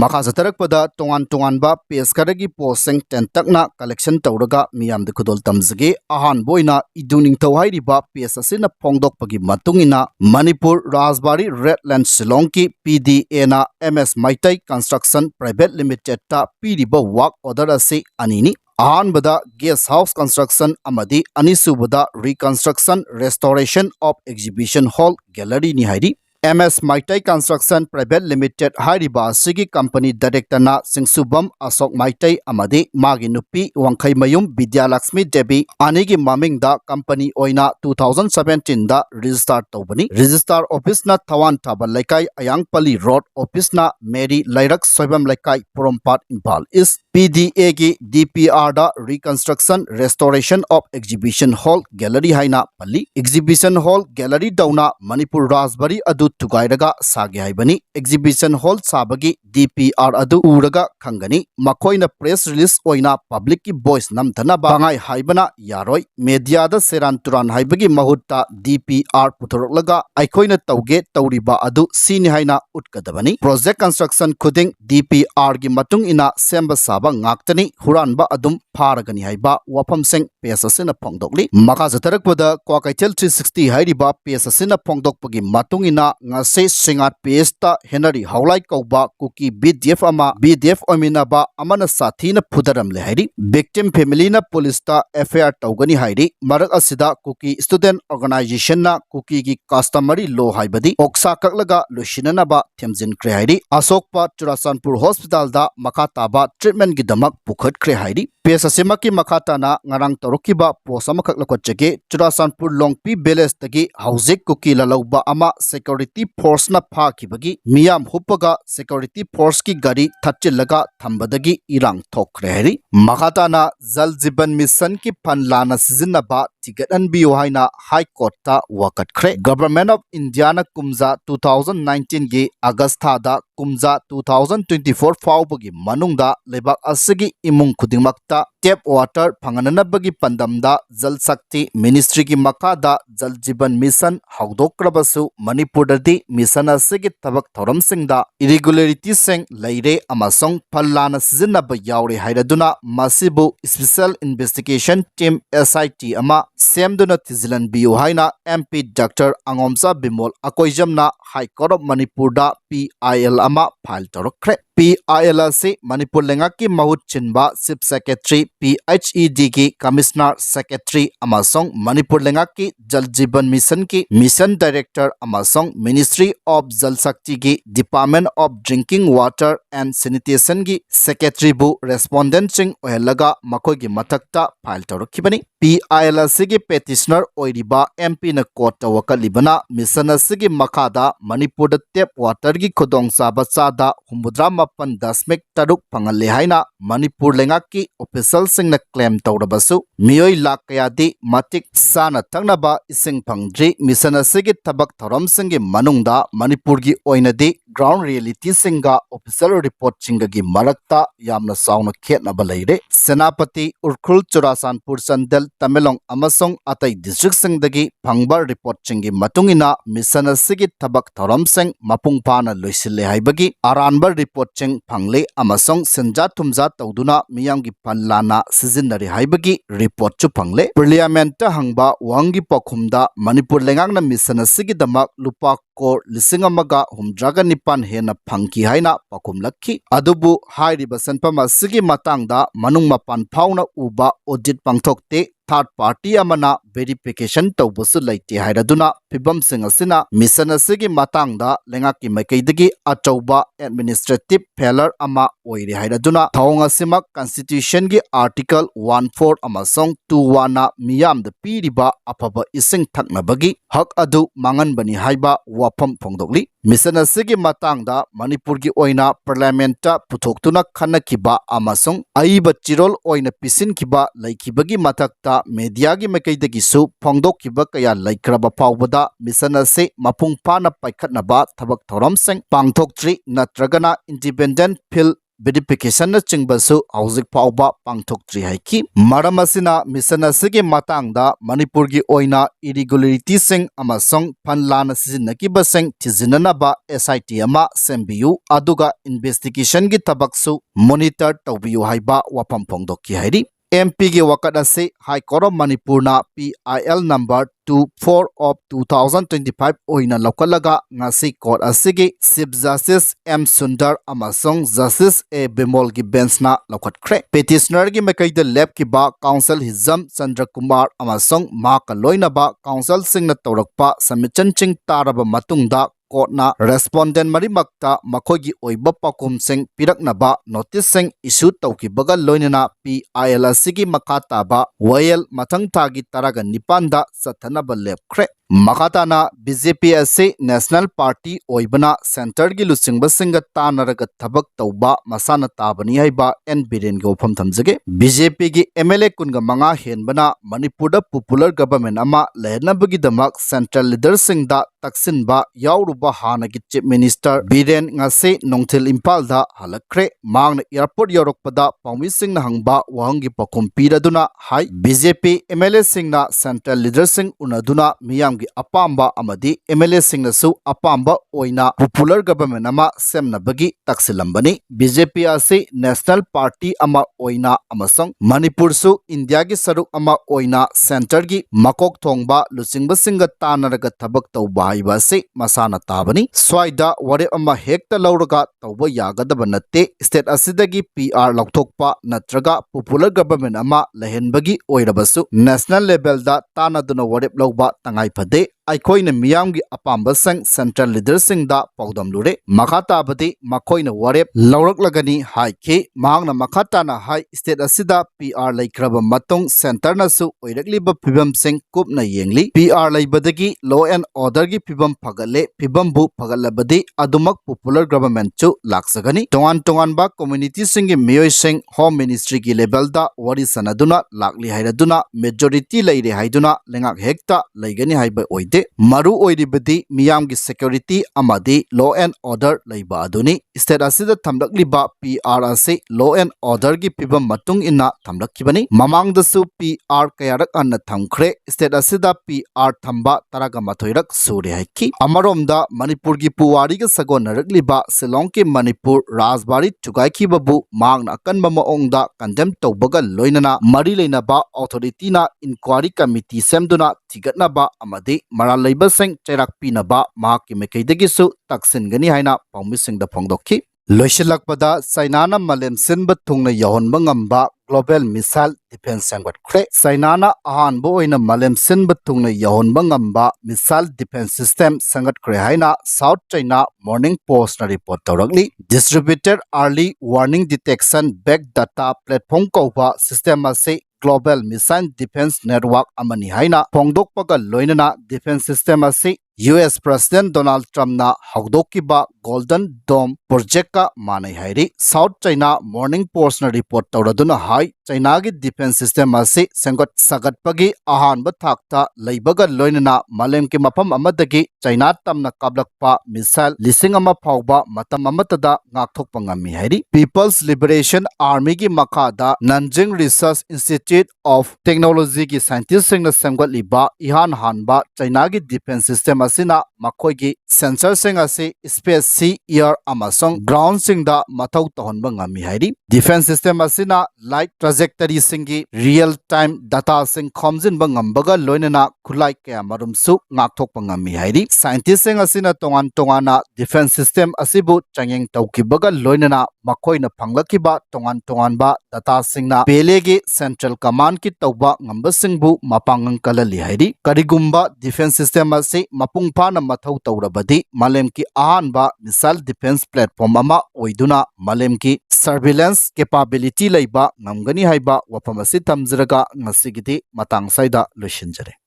Maka Zatarakpada Tongan Tonganba Peskaragi Posing Tentakna Collection Tauraga Miam the Kudol Tamzage Ahan Boina Iduning Tawhiriba Pesasina Pongdok Pagi Matungina Manipur RASBARI Redland Silonki PDA na MS Maitai Construction Private Limited ta Pidiba Work Order Ase Anini Ahanbada Guest House Construction Amadi Anisubada Reconstruction Restoration of Exhibition Hall Gallery Nihaidi MS Maitai Construction Private Limited Hariba Sigi Company Director na Singsubam Asok Maitai Amadi Magi Nupi Wangkai Mayum Vidya Lakshmi Devi Anigi Maming da Company Oina 2017 da Register Tobani Register Office na Tawan Taba Laikai Ayangpali Road Office na Mary Lairak Soibam Laikai Purompat Impal is PDA ki DPR da Reconstruction Restoration of Exhibition Hall Gallery Haina Pali Exhibition Hall Gallery Dauna Manipur RASBARI adu Tugairaga Sage Haibani Exhibition Hall Sabagi DPR adu Uraga Kangani Makoina Press Release Oina Public ki Voice Namtana Bangai Haibana Yaroi Media da Seran Turan Haibagi Mahutta DPR Puturlaga Aikoina Tauge Tauriba adu Sini Haina Utkadabani Project Construction Kuding DPR gi Matung ina Semba Saba Ngaktani Huranba adum Paragani Haiba Wapam Sing Pesasina Pongdokli Maka Zatarakpada Kwakaitel 360 Hairiba Pesasina Pongdok Pagi Matung ina ngase singat pesta Henry HAOLAI KOUBA KUKI VDF ama VDF OIMINABA AMANA SATHINA FUTHARAMLE hairi victim family na police ta FIR taugani hairi marak asida KUKI student organization na KUKI gi customary law haibadi oksa kaklaga losinanaba themjinkre hairi asokpa Churasanpur hospital da makataba treatment gi damak pukhatkre hairi pesasimaki makatana ngarang torokiba posama kaklakotchege Churasanpur longpi beles tagi haujik KUKI lalauba ama security force na phakibagi miyam hupaga security force ki gari thatchillaga thambadagi irang thokre hari makatana jal jiban mission ki phanlana sizinaba tigadan biyo haina high court ta wakatkre government of India na kumza 2019 gi agastha da kumza 2024 faubagi manungda lebak asigi imung khudingmakta tap water phangananabagi pandamda jal shakti ministry ki makada jal jiban mission haudokrabasu Manipur dadi mission asigi tabak thoramsingda irregularities sing leire amasong phallana sizinaba yaure hairaduna masibu special investigation team SIT ama semduna tizilan biyo haina MP Dr. Angomsa Bimol Akoijamna High Court of Manipur da PIL ama file torokre PIL ase Manipur lengaki mahut chinba Chief Secretary PHED ki Commissioner Secretary amasong Manipur lengaki Jal Jiban Mission ki Mission Director amasong Ministry of Jal Shakti ki Department of Drinking Water and Sanitation ki Secretary bu respondent sing ohelaga makoi gi mathakta file torokibani PIL ase ki petitioner oiriba MP na court wakalibana mission ase ki makada Manipur da tap water gi khodong saba chada humudra mapan dasmek taruk pangale haina Manipur lengaki official sing na claim tawrabasu miyoi lakayadi matik sana thangnaba ising phangdri mission ase ki tabak thoram sing gi manungda Manipur gi oinadi ground reality singa official report singa gi marakta yamna sauna khetnaba leire Senapati Urkhul Churasanpur Sandel Tamelong amasong atai district singdagi phangba report singi matungina mission asigi tabak thoram sing mapung phana loisille haibagi aranba report sing phangle amasong senja thumja tawduna miyamgi pallana sizinari haibagi report chu phangle parliament ta hangba wangi pakhumda Manipur lengangna mission asigi damak lupa kor lisingamaga humdraga nipan hena phangki haina pakhum lakhi adubu hairiba sanpama sigi matangda manung mapan phauna uba audit pangthokte third party amana verification tawbusu laite hairaduna phibam sing asina mission asigi matangda lengaki maikaidagi achauba administrative failure ama oire hairaduna thawng asima constitution gi article 14 amasong 21 na miyam da piriba afaba ising thaknabagi hak adu mangan bani haiba wafam phongdokli mission asigi matangda Manipur gi oina parliament ta puthoktuna khanakiba amasong aiba chirol oina pisin kiba laikibagi mathakta media gi makaidagi su phongdok kiba kaya laikraba pawbada mission ase mapung phana paikhatnaba thabak thoram sing pangthoktri natragana independent field verification chingbasu hauzik phauba pangthokdri haiki maram asina mission asigi matangda manipur gi oina irregularity sing amasong phanlana sizinnakiba sing thizinanaba SIT ama sembiu aduga investigation gi tabaksu monitor tawbiu haiba wapam phongdokki hairi MP की वक़्त से high court of Manipur ना PIL number 24 of 2025 ओइना लौकलगा ngasi court असिगे chief justice M Sundar अमसोंग justice A Bimol की bench ना लौकटख्रे petitioner की मैकैद लेब की बा काउंसिल हिजम चंद्र कुमार अमसोंग मा का लोइनबा काउंसिल सिंह न तौरकपा समिचन चिंग तारब मतुंगदा कोर्टना रेस्पोंडेंट मरिमक्ता मखोगी ओइबा पाकुम सिंह पिरकनबा नोटिस सिंह इशू तौकीबगा लोइनना PIL असिगी मखाताबा वयल मथंग थागी तरागा निपांदा सथनबा लेपख्रे मखाताना BJP असे नेशनल पार्टी ओइबना सेंटर की लुसिंगबा सिंग तानरगा थबक तौबा मसाना ताबनी हाइबा एन बिरेन गो फम थमजगे BJP की MLA कुनगा मंगा हेनबना मणिपुर दा पॉपुलर गवर्नमेंट अमा लेहनबगी दमक सेंट्रल लीडर सिंग दा तक्सिनबा याउरुबा हानागी चीफ मिनिस्टर बिरेन ngase नोंथिल इम्फाल दा हलक्रे मांगना एयरपोर्ट योरकपदा पाउमी सिंग ना हंगबा वहंगी पकुम पीरदुना हाई BJP MLA सिंग ना सेंट्रल लीडर सिंग उनदुना मियाम अपाम्बा अमदी MLA सिंगसु अपाम्बा ओइना पॉपुलर गवर्नमेंट अमा सेमनबगी तक्सिलंबनी BJP असे नेशनल पार्टी अमा ओइना अमसंग मणिपुर सु इंडिया की सरुक अमा ओइना सेंटर की मकोक थोंगबा लुसिंगबा सिंग तानरगा थबक तौबा हाइबा से मसाना ताबनी स्वाइदा वरे अमा हेक्ता लौरगा तौबा यागदब नत्ते स्टेट असिदगी PR लौथोकपा नत्रगा पॉपुलर गवर्नमेंट अमा लहेनबगी ओइरबसु नेशनल लेवल दा तानादुना वरेप लौबा तंगाई फदे अखोइन मियाम की अपाम्ब संग सेंट्रल लीडर सिंग दा पौदम लुरे मखाताबदी मखोइन वरेप लौरकलगनी हाइखे मांगना मखाताना हाई स्टेट असिदा PR लैख्रब मतुंग सेंटर नसु ओइरकलिब फिबम सिंग कुपना येंगली PR लैबदगी लॉ एंड ऑर्डर की फिबम फगले फिबम बु फगलबदी अदुमक पॉपुलर गवर्नमेंट चु लाक्सगनी तोंगान तोंगान बा कम्युनिटी सिंग की मियोय सिंग होम मिनिस्ट्री की लेवल दा वरी सनदुना लाकली हाइरदुना मेजॉरिटी लैरे हाइदुना लेंगाक हेक्ता लैगनी हाइबा ओइदे मरु ओइरिबदी मियाम की सिक्योरिटी अमादी लॉ एंड ऑर्डर लैबा अदुनी स्टेट असिदा थमलकलिबा PR असे लॉ एंड ऑर्डर की फिबम मतुंग इन्ना थमलकिबनी ममांगदसु PR कयारक अन्न थमख्रे स्टेट असिदा PR थंबा तरागा मथोइरक सूर्य हाइकी अमरोमदा मणिपुर की पुवारी के सगोनरकलिबा शिलोंग के मणिपुर राजबारी चुगाइखिबबु मांगना अकनबा मओंगदा कंडेम तौबगा लोइनना मरी लेनबा ऑथोरिटीना इंक्वायरी कमिटी सेमदुना थिगतनबा अमदी मराल लैबा सिंग चैराक पीनबा माकी मेकैदगिसु तक्सिनगनी हाइना पाउमिसिंगदा फोंगदोखि लोइसिलकपदा चाइनाना मलेम सिनबा थुंगना यहोनबा ngamba ग्लोबल मिसाइल डिफेंस संगठख्रे चाइनाना अहानबो ओइना मलेम सिनबा थुंगना यहोनबा ngamba मिसाइल डिफेंस सिस्टम संगठख्रे हाइना साउथ चाइना मॉर्निंग पोस्ट ना रिपोर्ट तौरकली distributed early warning detection back data platform कौबा सिस्टम असे ग्लोबल मिसाइल डिफेंस नेटवर्क अमनी हाइना फोंगदोकपगा लोइनना डिफेंस सिस्टम असे US प्रेसिडेंट डोनाल्ड ट्रम्प ना हौदोकिबा गोल्डन डोम प्रोजेक्ट का माने हाइरी साउथ चाइना मॉर्निंग पोस्ट ना रिपोर्ट तौरदुना हाई चाइना की डिफेंस सिस्टम असे संगत सगतपगी अहानबा थाकता लैबगा लोइनना मालेम के मफम अमदगी चाइना तमना काबलकपा मिसाइल लिसिंग अमा फाउबा मतम अमतदा ngakthokpa ngami hairi People's Liberation Army की मखादा Nanjing Research Institute of Technology की साइंटिस्ट सिंगना सेमगतलिबा इहान हानबा चाइना की डिफेंस सिस्टम असिना मखोगी सेंसर सिंग असे स्पेस सी एयर अमसोंग ग्राउंड सिंग दा मथौ तहनबा ngami hairi डिफेंस सिस्टम असिना लाइट ट्रैजेक्टरी सिंगी रियल टाइम डाटा सिंग खमजिनबा ngambगा लोइनना खुलाई कया मरुमसु ngakthokpa ngami hairi साइंटिस्ट सिंग असिना तोंगान तोंगाना defence system असिबु चंगेंग तौकिबगा लोइनना मखोइना फंगलकिबा तोंगान तोंगानबा data सिंगना पेलेगे central command की तौबा ngambasingbu मपांगंग कलली हाइरी करिगुम्बा डिफेंस सिस्टम असे मपुंग फाना मथौ तौरबदी मालेम की अहानबा मिसाइल डिफेंस प्लेटफॉर्म अमा ओइदुना मालेम की सर्विलेंस कैपेबिलिटी लैबा ngamgani हाइबा वफम असे थमजरगा ngasiगिदि मतंग साइदा लोइसिनजरे।